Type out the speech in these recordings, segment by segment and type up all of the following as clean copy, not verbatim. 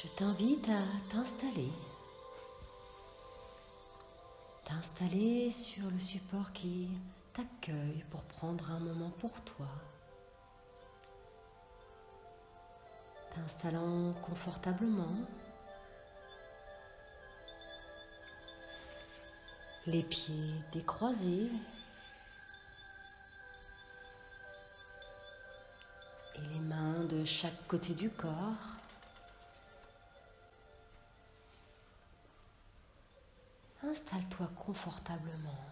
Je t'invite à t'installer. T'installer sur le support qui t'accueille pour prendre un moment pour toi. T'installant confortablement. Les pieds décroisés. Et les mains de chaque côté du corps. Installe-toi confortablement.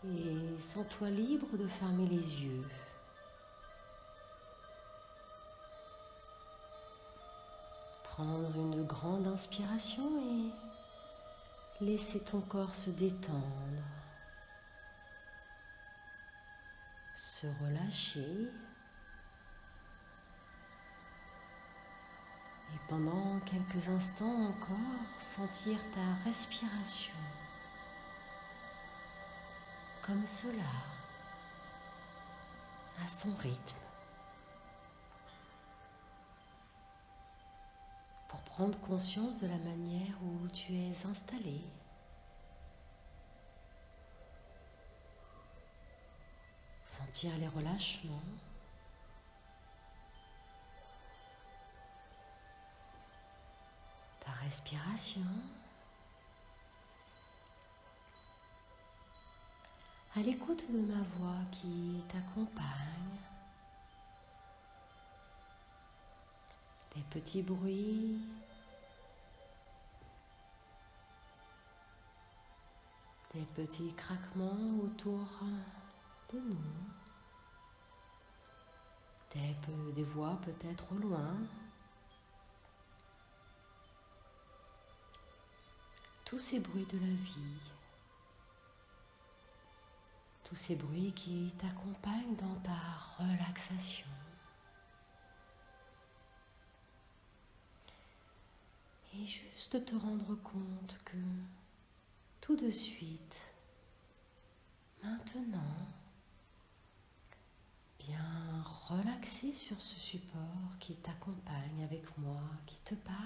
Et sens-toi libre de fermer les yeux. Prendre une grande inspiration et laisser ton corps se détendre, se relâcher. Et pendant quelques instants encore, sentir ta respiration comme cela, à son rythme. Pour prendre conscience de la manière où tu es installé. Sentir les relâchements. Ta respiration. À l'écoute de ma voix qui t'accompagne. Des petits bruits. Des petits craquements autour de nous. Des voix peut-être au loin. Tous ces bruits de la vie. Tous ces bruits qui t'accompagnent dans ta relaxation. Et juste te rendre compte que tout de suite, maintenant, bien relaxé sur ce support qui t'accompagne avec moi, qui te parle.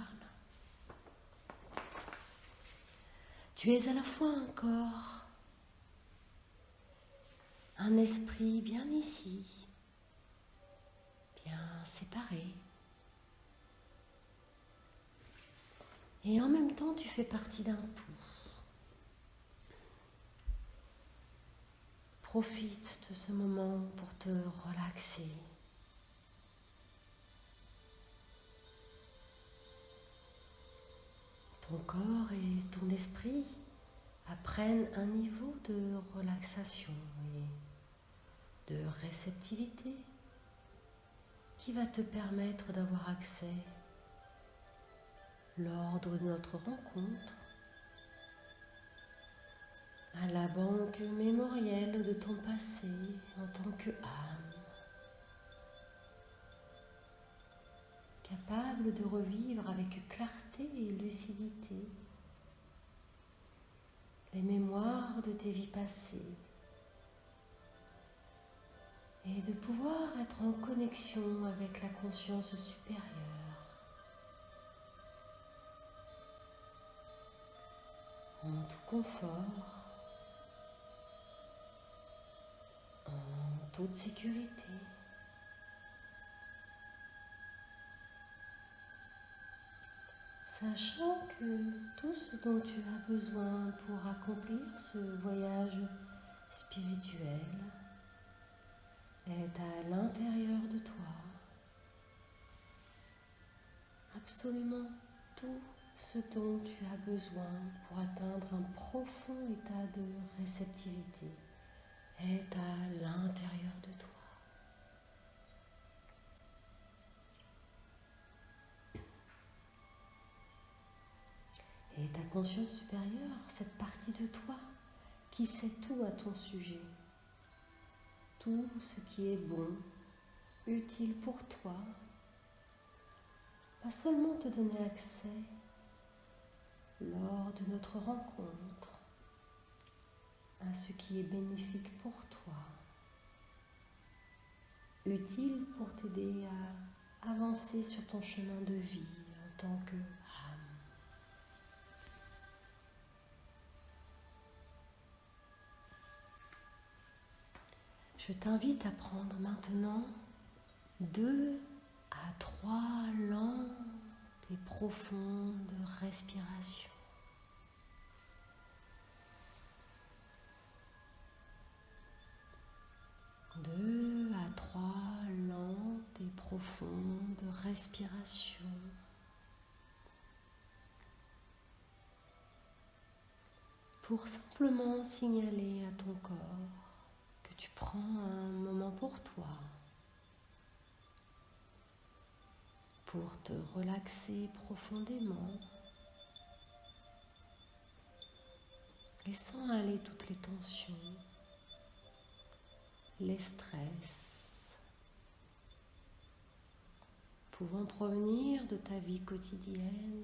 Tu es à la fois un corps, un esprit bien ici, bien séparé. Et en même temps, tu fais partie d'un tout. Profite de ce moment pour te relaxer. Ton corps et ton esprit apprennent un niveau de relaxation et de réceptivité qui va te permettre d'avoir accès lors de notre rencontre à la banque mémorielle de ton passé en tant que âme, capable de revivre avec clarté et lucidité les mémoires de tes vies passées et de pouvoir être en connexion avec la conscience supérieure. En tout confort, en toute sécurité. Sachant que tout ce dont tu as besoin pour accomplir ce voyage spirituel est à l'intérieur de toi. Absolument tout ce dont tu as besoin pour atteindre un profond état de réceptivité est à l'intérieur de toi. Et ta conscience supérieure, cette partie de toi qui sait tout à ton sujet, tout ce qui est bon, utile pour toi, va seulement te donner accès lors de notre rencontre à ce qui est bénéfique pour toi, utile pour t'aider à avancer sur ton chemin de vie en tant que âme. Je t'invite à prendre maintenant 2 à 3 lentes et profondes respirations. 2 à 3 lentes et profondes respirations. Pour simplement signaler à ton corps que tu prends un moment pour toi, pour te relaxer profondément, laissant aller toutes les tensions, les stress, pouvant provenir de ta vie quotidienne,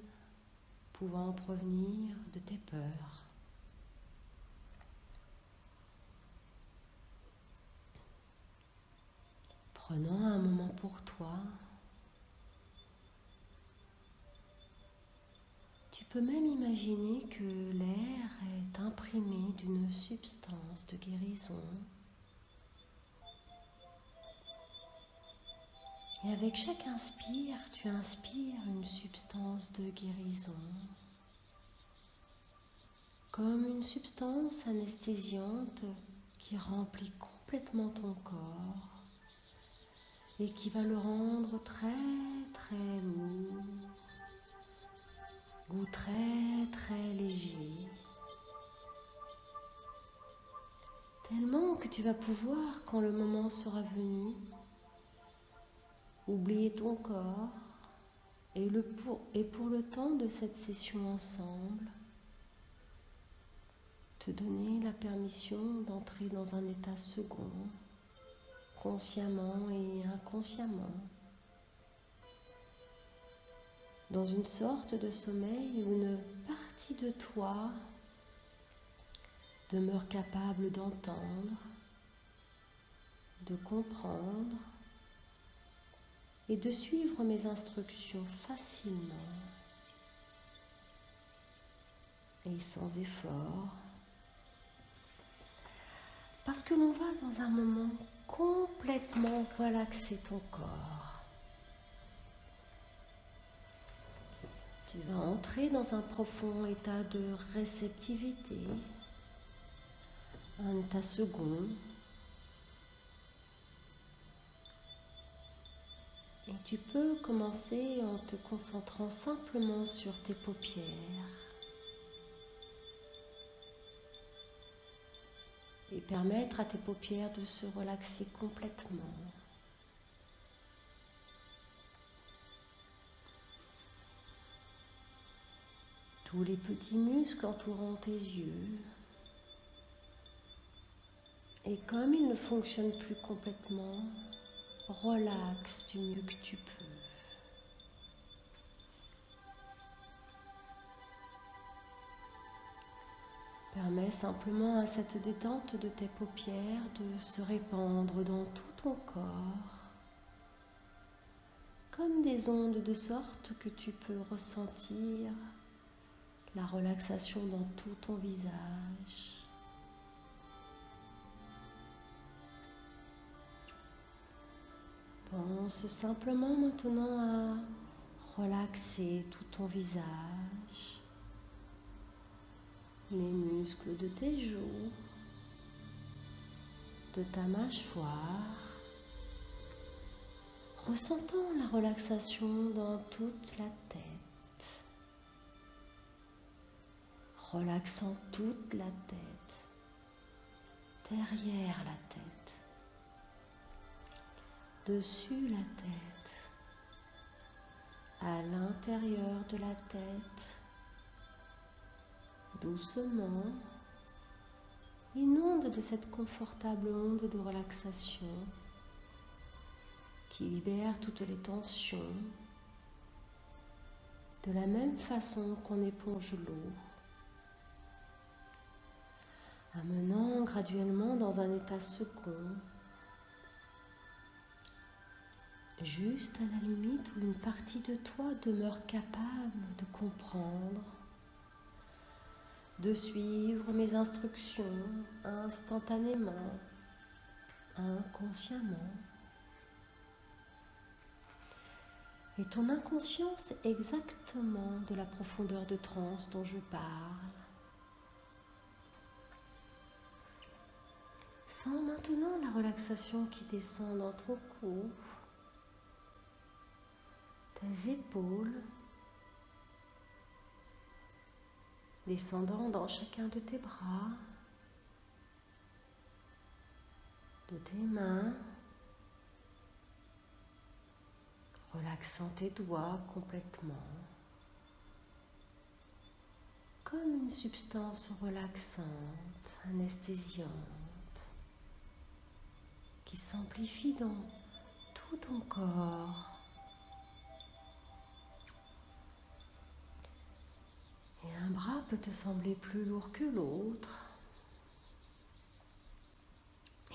pouvant provenir de tes peurs. Prenant un moment pour toi, tu peux même imaginer que l'air est imprimé d'une substance de guérison. Et avec chaque inspire, tu inspires une substance de guérison, comme une substance anesthésiante qui remplit complètement ton corps et qui va le rendre très très lourd ou très très léger, tellement que tu vas pouvoir, quand le moment sera venu, oublier ton corps et pour le temps de cette session ensemble, te donner la permission d'entrer dans un état second, consciemment et inconsciemment, dans une sorte de sommeil où une partie de toi demeure capable d'entendre, de comprendre et de suivre mes instructions facilement et sans effort, parce que l'on va dans un moment complètement relaxer ton corps. Tu vas entrer dans un profond état de réceptivité, un état second, et tu peux commencer en te concentrant simplement sur tes paupières et permettre à tes paupières de se relaxer complètement. Tous les petits muscles entourant tes yeux, et comme ils ne fonctionnent plus complètement, relaxe du mieux que tu peux. Permets simplement à cette détente de tes paupières de se répandre dans tout ton corps, comme des ondes, de sorte que tu peux ressentir la relaxation dans tout ton visage. Pense simplement maintenant à relaxer tout ton visage, les muscles de tes joues, de ta mâchoire, ressentant la relaxation dans toute la tête, relaxant toute la tête, derrière la tête, dessus la tête, à l'intérieur de la tête, doucement, inonde de cette confortable onde de relaxation qui libère toutes les tensions, de la même façon qu'on éponge l'eau, amenant graduellement dans un état second juste à la limite où une partie de toi demeure capable de comprendre, de suivre mes instructions instantanément, inconsciemment. Et ton inconscient, c'est exactement de la profondeur de transe dont je parle. Sens maintenant la relaxation qui descend dans ton cou, tes épaules, descendant dans chacun de tes bras, de tes mains, relaxant tes doigts complètement, comme une substance relaxante, anesthésiante, qui s'amplifie dans tout ton corps. Et un bras peut te sembler plus lourd que l'autre.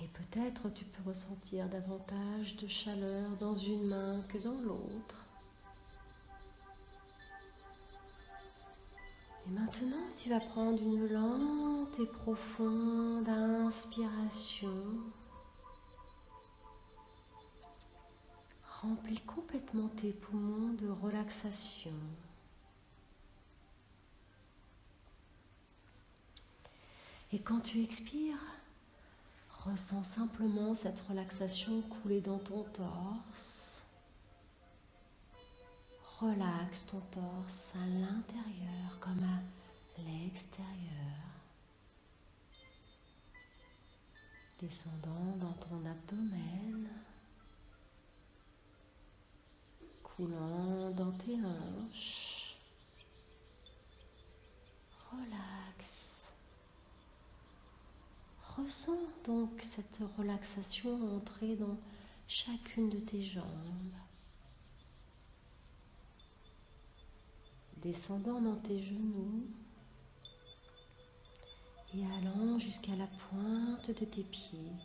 Et peut-être tu peux ressentir davantage de chaleur dans une main que dans l'autre. Et maintenant, tu vas prendre une lente et profonde inspiration. Remplis complètement tes poumons de relaxation. Et quand tu expires, ressens simplement cette relaxation couler dans ton torse. Relaxe ton torse à l'intérieur comme à l'extérieur. Descendant dans ton abdomen, coulant dans tes hanches. Relaxe. Ressens donc cette relaxation entrer dans chacune de tes jambes. Descendant dans tes genoux et allant jusqu'à la pointe de tes pieds.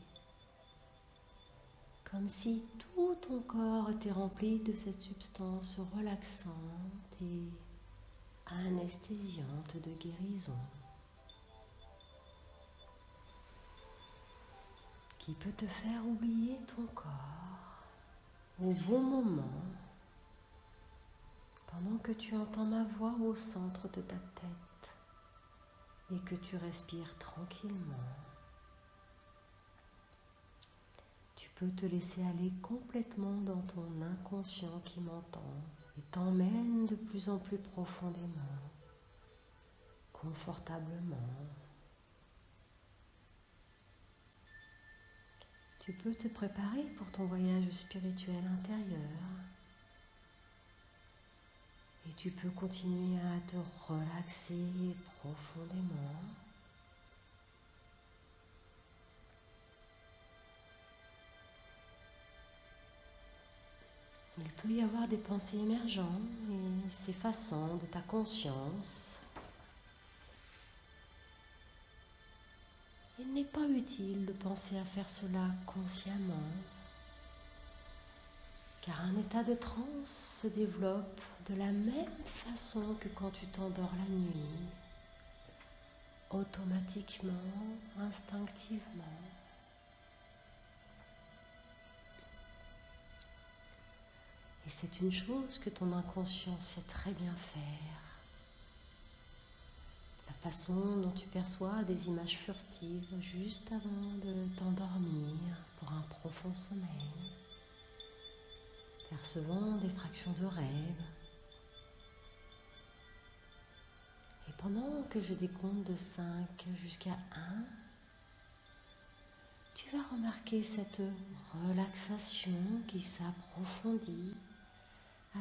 Comme si tout ton corps était rempli de cette substance relaxante et anesthésiante de guérison. Qui peut te faire oublier ton corps au bon moment, pendant que tu entends ma voix au centre de ta tête et que tu respires tranquillement. Tu peux te laisser aller complètement dans ton inconscient qui m'entend et t'emmène de plus en plus profondément, confortablement. Tu peux te préparer pour ton voyage spirituel intérieur et tu peux continuer à te relaxer profondément. Il peut y avoir des pensées émergentes et s'effaçant de ta conscience. Il n'est pas utile de penser à faire cela consciemment, car un état de transe se développe de la même façon que quand tu t'endors la nuit, automatiquement, instinctivement. Et c'est une chose que ton inconscient sait très bien faire. La façon dont tu perçois des images furtives juste avant de t'endormir pour un profond sommeil, percevant des fractions de rêve. Et pendant que je décompte de 5 jusqu'à 1, tu vas remarquer cette relaxation qui s'approfondit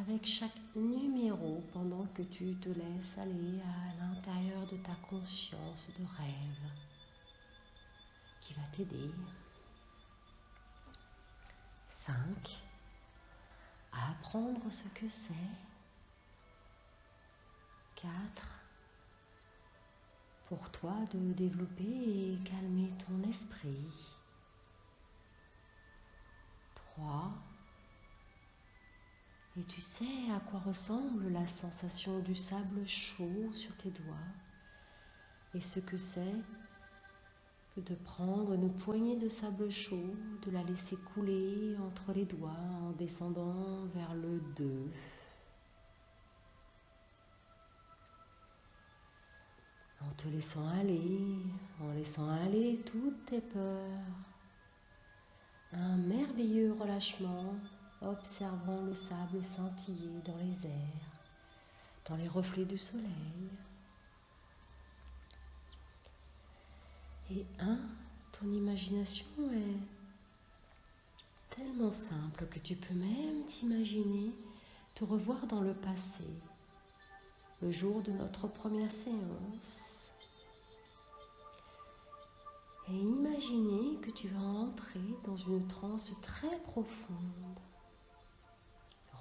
avec chaque numéro pendant que tu te laisses aller à l'intérieur de ta conscience de rêve qui va t'aider. 5. À apprendre ce que c'est. 4. Pour toi de développer et calmer ton esprit. 3. Et tu sais à quoi ressemble la sensation du sable chaud sur tes doigts et ce que c'est que de prendre une poignée de sable chaud, de la laisser couler entre les doigts en descendant vers le 2. En te laissant aller, en laissant aller toutes tes peurs. Un merveilleux relâchement, observant le sable scintiller dans les airs, dans les reflets du soleil. Et ton imagination est tellement simple que tu peux même t'imaginer te revoir dans le passé, le jour de notre première séance. Et imaginer que tu vas entrer dans une transe très profonde,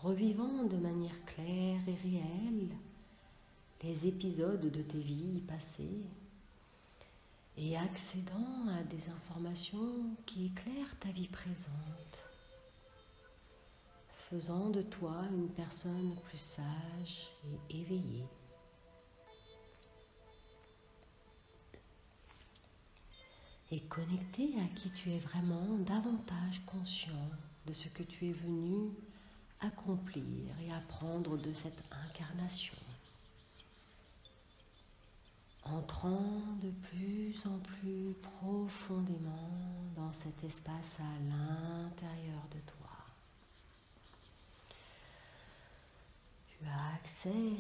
revivant de manière claire et réelle les épisodes de tes vies passées et accédant à des informations qui éclairent ta vie présente, faisant de toi une personne plus sage et éveillée. Et connecté à qui tu es vraiment, davantage conscient de ce que tu es venu accomplir et apprendre de cette incarnation. Entrant de plus en plus profondément dans cet espace à l'intérieur de toi. Tu as accès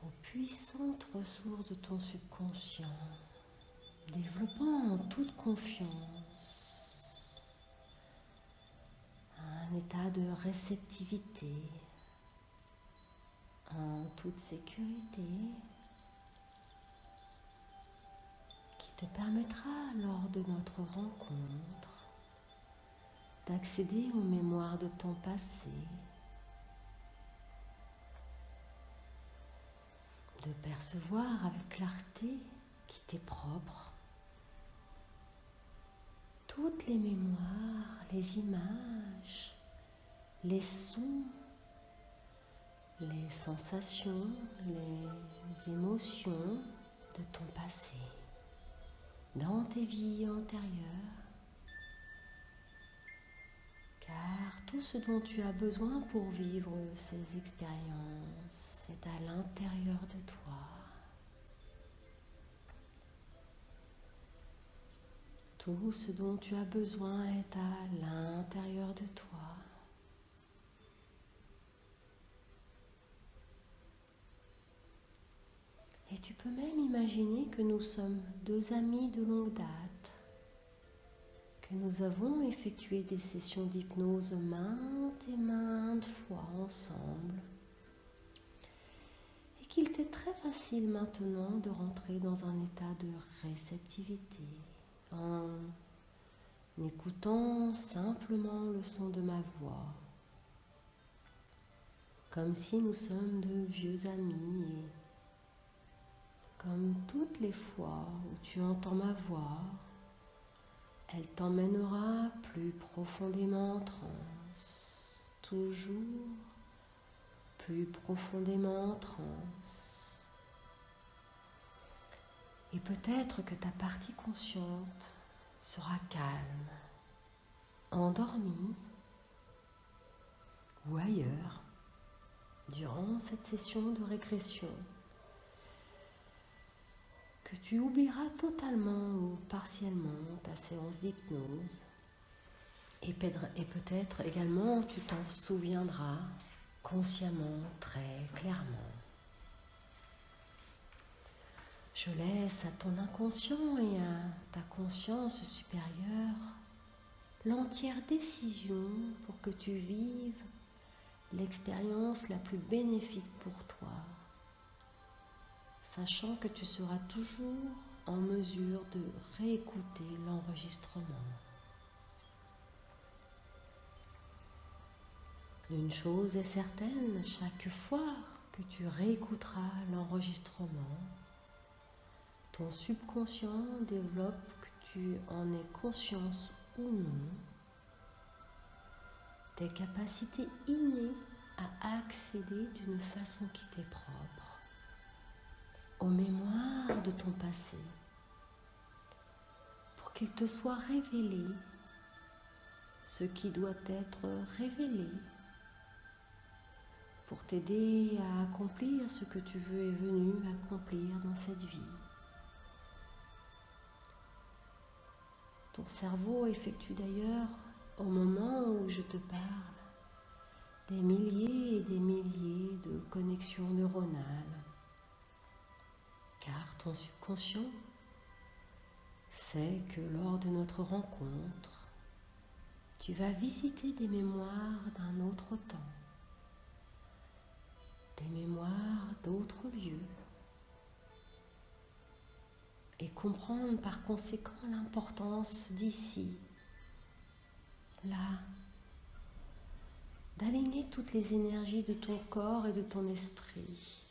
aux puissantes ressources de ton subconscient, développant en toute confiance un état de réceptivité en toute sécurité qui te permettra lors de notre rencontre d'accéder aux mémoires de ton passé, de percevoir avec clarté qui t'est propre toutes les mémoires, les images, les sons, les sensations, les émotions de ton passé, dans tes vies antérieures. Car tout ce dont tu as besoin pour vivre ces expériences est à l'intérieur de toi. Tout ce dont tu as besoin est à l'intérieur de toi. Et tu peux même imaginer que nous sommes deux amis de longue date, que nous avons effectué des sessions d'hypnose maintes et maintes fois ensemble, et qu'il t'est très facile maintenant de rentrer dans un état de réceptivité, en écoutant simplement le son de ma voix, comme si nous sommes de vieux amis et comme toutes les fois où tu entends ma voix, elle t'emmènera plus profondément en transe, toujours plus profondément en transe. Et peut-être que ta partie consciente sera calme, endormie ou ailleurs durant cette session de régression, que tu oublieras totalement ou partiellement ta séance d'hypnose et peut-être également tu t'en souviendras consciemment, très clairement. Je laisse à ton inconscient et à ta conscience supérieure l'entière décision pour que tu vives l'expérience la plus bénéfique pour toi, sachant que tu seras toujours en mesure de réécouter l'enregistrement. Une chose est certaine, chaque fois que tu réécouteras l'enregistrement, ton subconscient développe, que tu en aies conscience ou non, des capacités innées à accéder d'une façon qui t'est propre aux mémoires de ton passé, pour qu'il te soit révélé ce qui doit être révélé, pour t'aider à accomplir ce que tu veux et venu accomplir dans cette vie. Ton cerveau effectue d'ailleurs, au moment où je te parle, des milliers et des milliers de connexions neuronales, car ton subconscient sait que lors de notre rencontre, tu vas visiter des mémoires d'un autre temps, des mémoires d'autres lieux, et comprendre par conséquent l'importance d'ici, là, d'aligner toutes les énergies de ton corps et de ton esprit,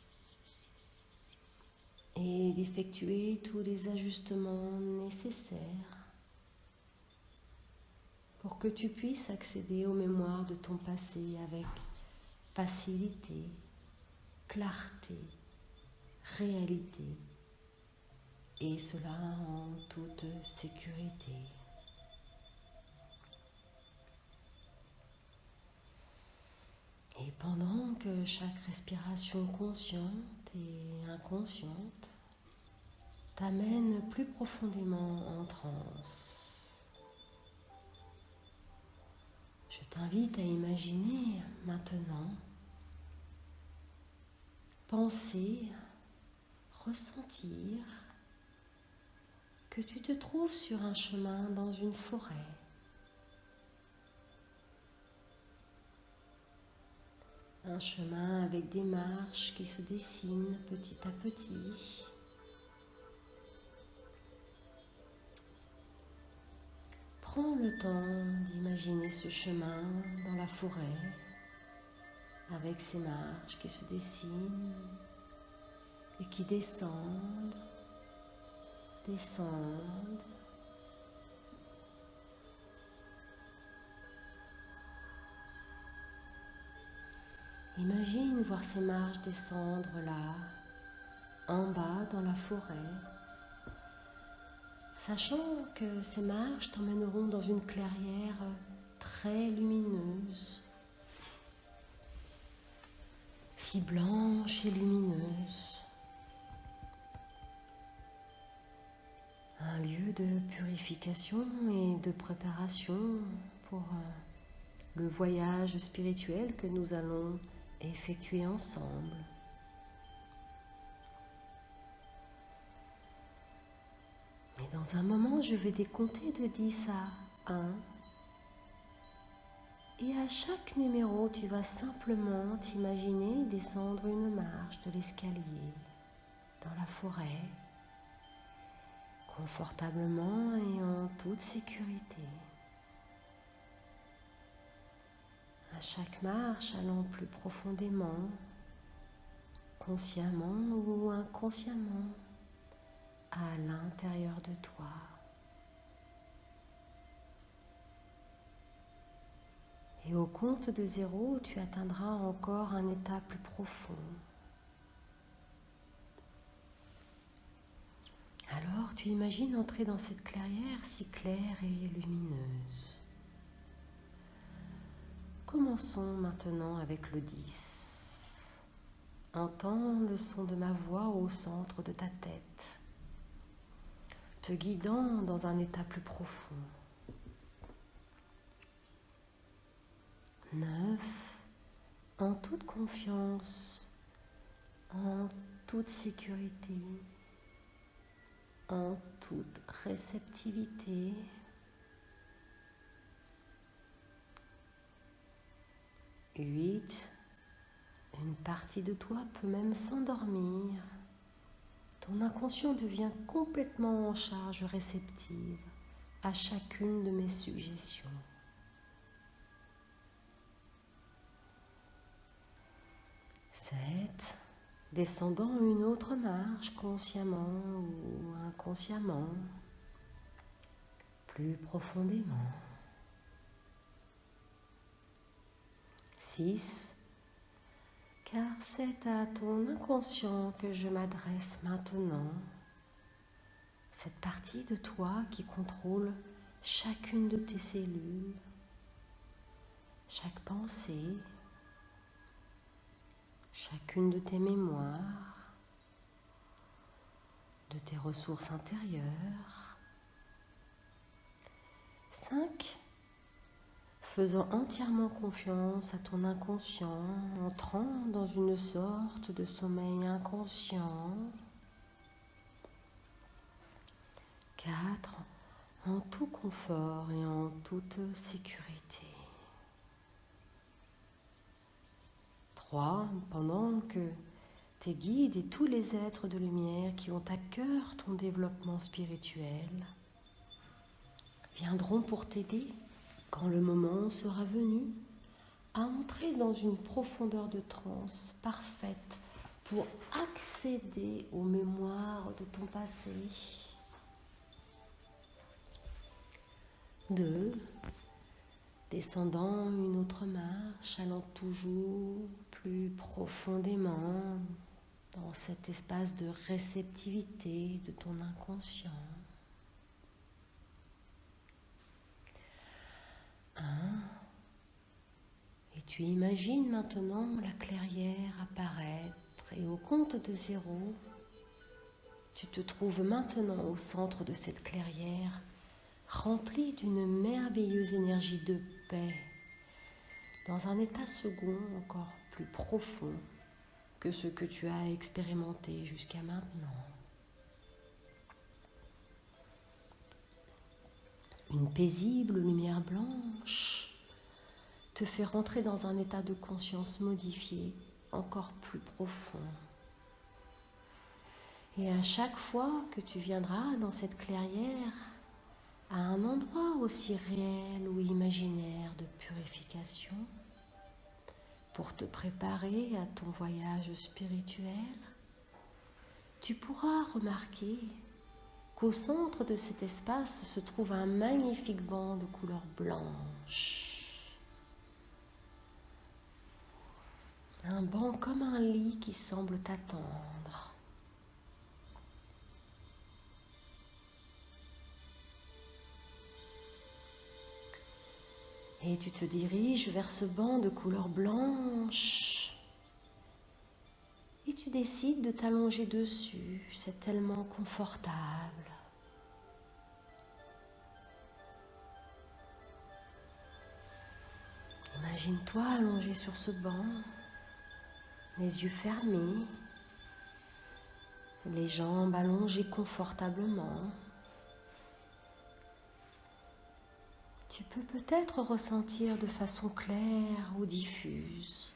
et d'effectuer tous les ajustements nécessaires pour que tu puisses accéder aux mémoires de ton passé avec facilité, clarté, réalité, et cela en toute sécurité. Et pendant que chaque respiration consciente et inconsciente t'amène plus profondément en transe, je t'invite à imaginer maintenant, penser, ressentir que tu te trouves sur un chemin dans une forêt. Un chemin avec des marches qui se dessinent petit à petit. Prends le temps d'imaginer ce chemin dans la forêt, avec ces marches qui se dessinent et qui descendent. Imagine voir ces marches descendre là, en bas dans la forêt, sachant que ces marches t'emmèneront dans une clairière très lumineuse, si blanche et lumineuse. Un lieu de purification et de préparation pour le voyage spirituel que nous allons effectuer ensemble. Et dans un moment, je vais décompter de 10 à 1. Et à chaque numéro, tu vas simplement t'imaginer descendre une marche de l'escalier dans la forêt, confortablement et en toute sécurité. À chaque marche, allant plus profondément, consciemment ou inconsciemment, à l'intérieur de toi. Et au compte de 0, tu atteindras encore un état plus profond. Alors, tu imagines entrer dans cette clairière si claire et lumineuse. Commençons maintenant avec le 10. Entends le son de ma voix au centre de ta tête, te guidant dans un état plus profond. 9. En toute confiance, en toute sécurité, en toute réceptivité. 8. Une partie de toi peut même s'endormir. Ton inconscient devient complètement en charge réceptive à chacune de mes suggestions. 7. Descendant une autre marche consciemment ou inconsciemment, plus profondément. 6. car c'est à ton inconscient que je m'adresse maintenant. Cette partie de toi qui contrôle chacune de tes cellules, chaque pensée, chacune de tes mémoires, de tes ressources intérieures. 5. Faisant entièrement confiance à ton inconscient, entrant dans une sorte de sommeil inconscient. 4. En tout confort et en toute sécurité. 3. Pendant que tes guides et tous les êtres de lumière qui ont à cœur ton développement spirituel viendront pour t'aider quand le moment sera venu à entrer dans une profondeur de transe parfaite pour accéder aux mémoires de ton passé. 2. Descendant une autre marche, allant toujours plus profondément dans cet espace de réceptivité de ton inconscient. 1. Et tu imagines maintenant la clairière apparaître et au compte de 0, tu te trouves maintenant au centre de cette clairière remplie d'une merveilleuse énergie de paix, dans un état second encore plus profond que ce que tu as expérimenté jusqu'à maintenant. Une paisible lumière blanche te fait rentrer dans un état de conscience modifié, encore plus profond. Et à chaque fois que tu viendras dans cette clairière, à un endroit aussi réel ou imaginaire de purification, pour te préparer à ton voyage spirituel, tu pourras remarquer qu'au centre de cet espace se trouve un magnifique banc de couleur blanche. Un banc comme un lit qui semble t'attendre. Et tu te diriges vers ce banc de couleur blanche et tu décides de t'allonger dessus. C'est tellement confortable. Imagine-toi allongé sur ce banc, les yeux fermés, les jambes allongées confortablement. Tu peux peut-être ressentir de façon claire ou diffuse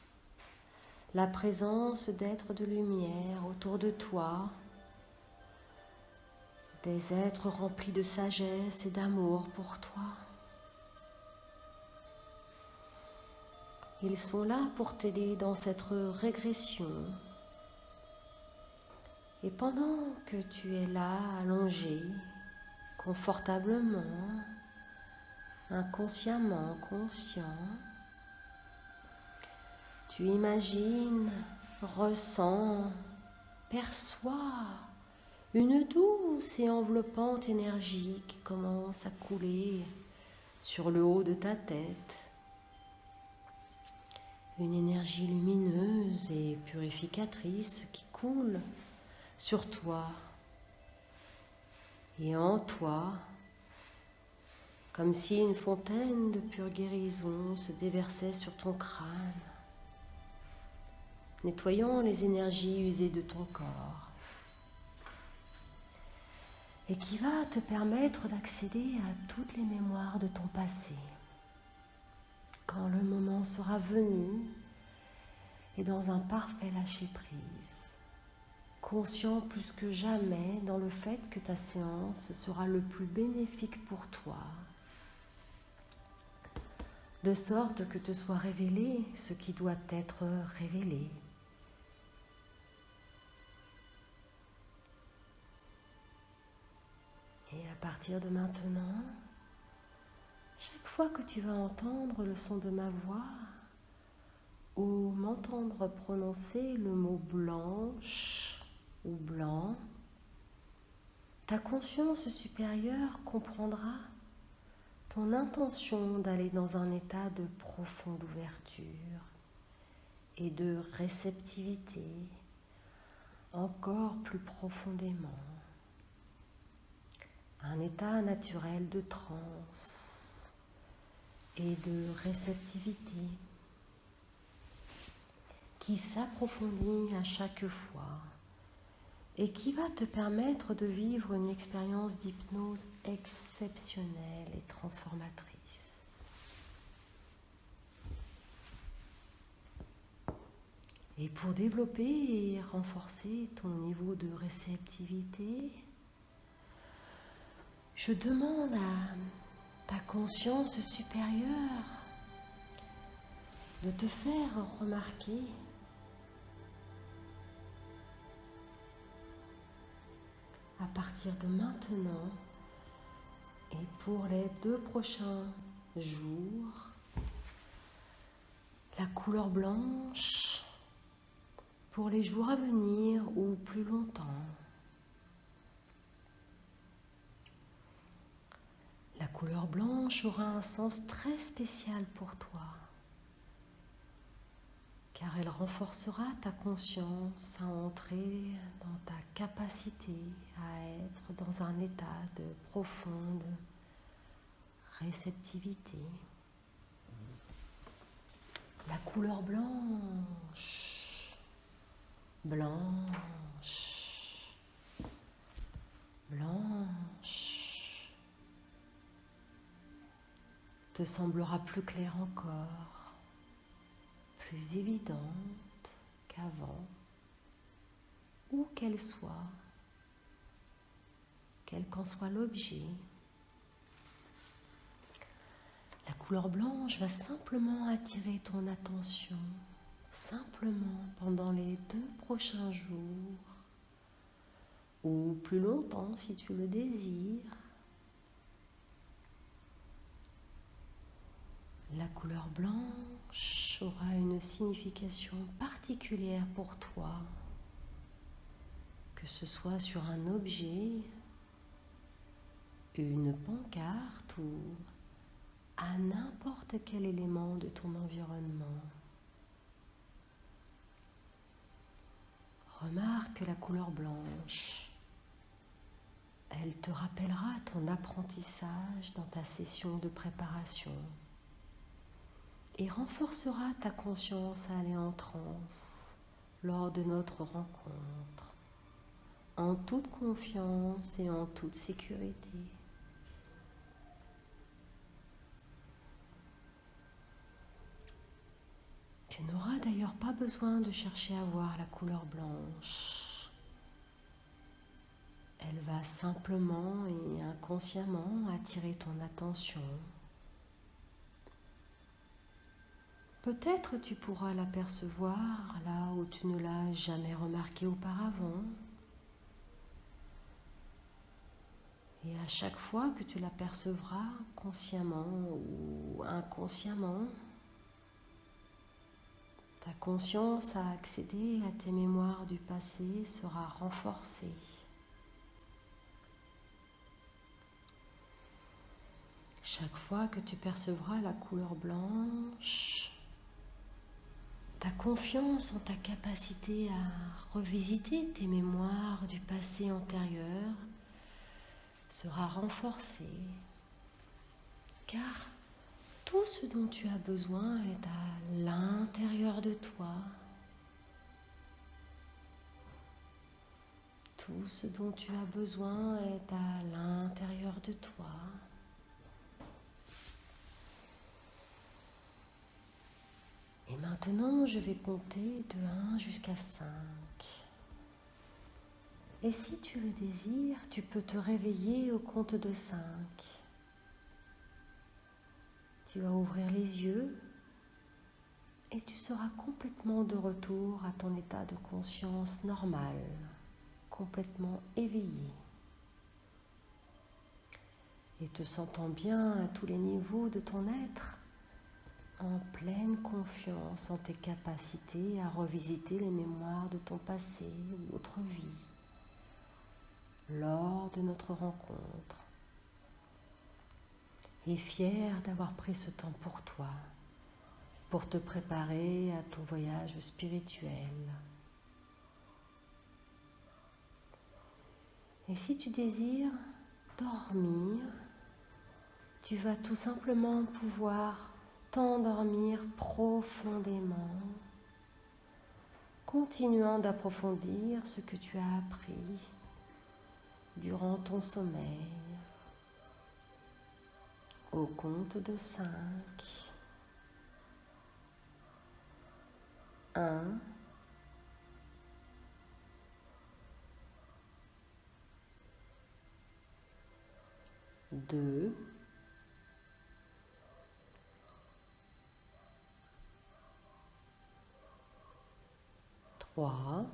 la présence d'êtres de lumière autour de toi, des êtres remplis de sagesse et d'amour pour toi. Ils sont là pour t'aider dans cette régression. Et pendant que tu es là, allongé, confortablement, inconsciemment conscient, tu imagines, ressens, perçois une douce et enveloppante énergie qui commence à couler sur le haut de ta tête. Une énergie lumineuse et purificatrice qui coule sur toi et en toi, comme si une fontaine de pure guérison se déversait sur ton crâne, nettoyant les énergies usées de ton corps, et qui va te permettre d'accéder à toutes les mémoires de ton passé, quand le moment sera venu, et dans un parfait lâcher-prise, conscient plus que jamais dans le fait que ta séance sera le plus bénéfique pour toi, de sorte que te soit révélé ce qui doit être révélé. Et à partir de maintenant, chaque fois que tu vas entendre le son de ma voix, ou m'entendre prononcer le mot blanche ou blanc, ta conscience supérieure comprendra ton intention d'aller dans un état de profonde ouverture et de réceptivité encore plus profondément. Un état naturel de transe et de réceptivité qui s'approfondit à chaque fois et qui va te permettre de vivre une expérience d'hypnose exceptionnelle et transformatrice. Et pour développer et renforcer ton niveau de réceptivité, je demande à ta conscience supérieure de te faire remarquer à partir de maintenant et pour les 2 prochains jours, la couleur blanche pour les jours à venir ou plus longtemps. La couleur blanche aura un sens très spécial pour toi, car elle renforcera ta conscience à entrer dans ta capacité à être dans un état de profonde réceptivité. La couleur blanche, blanche, blanche, te semblera plus claire encore, plus évidente qu'avant, où qu'elle soit, quel qu'en soit l'objet. La couleur blanche va simplement attirer ton attention, simplement pendant les 2 prochains jours, ou plus longtemps si tu le désires. La couleur blanche aura une signification particulière pour toi, que ce soit sur un objet, une pancarte ou à n'importe quel élément de ton environnement. Remarque la couleur blanche. Elle te rappellera ton apprentissage dans ta session de préparation et renforcera ta conscience à aller en transe lors de notre rencontre, en toute confiance et en toute sécurité. Tu n'auras d'ailleurs pas besoin de chercher à voir la couleur blanche. Elle va simplement et inconsciemment attirer ton attention. Peut-être tu pourras l'apercevoir là où tu ne l'as jamais remarqué auparavant. Et à chaque fois que tu l'apercevras, consciemment ou inconsciemment, ta conscience à accéder à tes mémoires du passé sera renforcée. Chaque fois que tu percevras la couleur blanche, ta confiance en ta capacité à revisiter tes mémoires du passé antérieur sera renforcée, car tout ce dont tu as besoin est à l'intérieur de toi. Tout ce dont tu as besoin est à l'intérieur de toi. Et maintenant, je vais compter de 1 jusqu'à 5. Et si tu le désires, tu peux te réveiller au compte de 5. Tu vas ouvrir les yeux et tu seras complètement de retour à ton état de conscience normal, complètement éveillé. Et te sentant bien à tous les niveaux de ton être, en pleine confiance en tes capacités à revisiter les mémoires de ton passé ou d'autres vies lors de notre rencontre, et fier d'avoir pris ce temps pour toi, pour te préparer à ton voyage spirituel. Et si tu désires dormir, tu vas tout simplement pouvoir t'endormir profondément, continuant d'approfondir ce que tu as appris durant ton sommeil, au compte de 5. 1, 2, 3,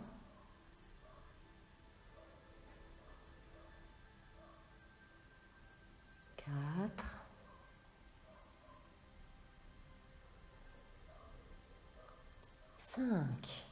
4, 5.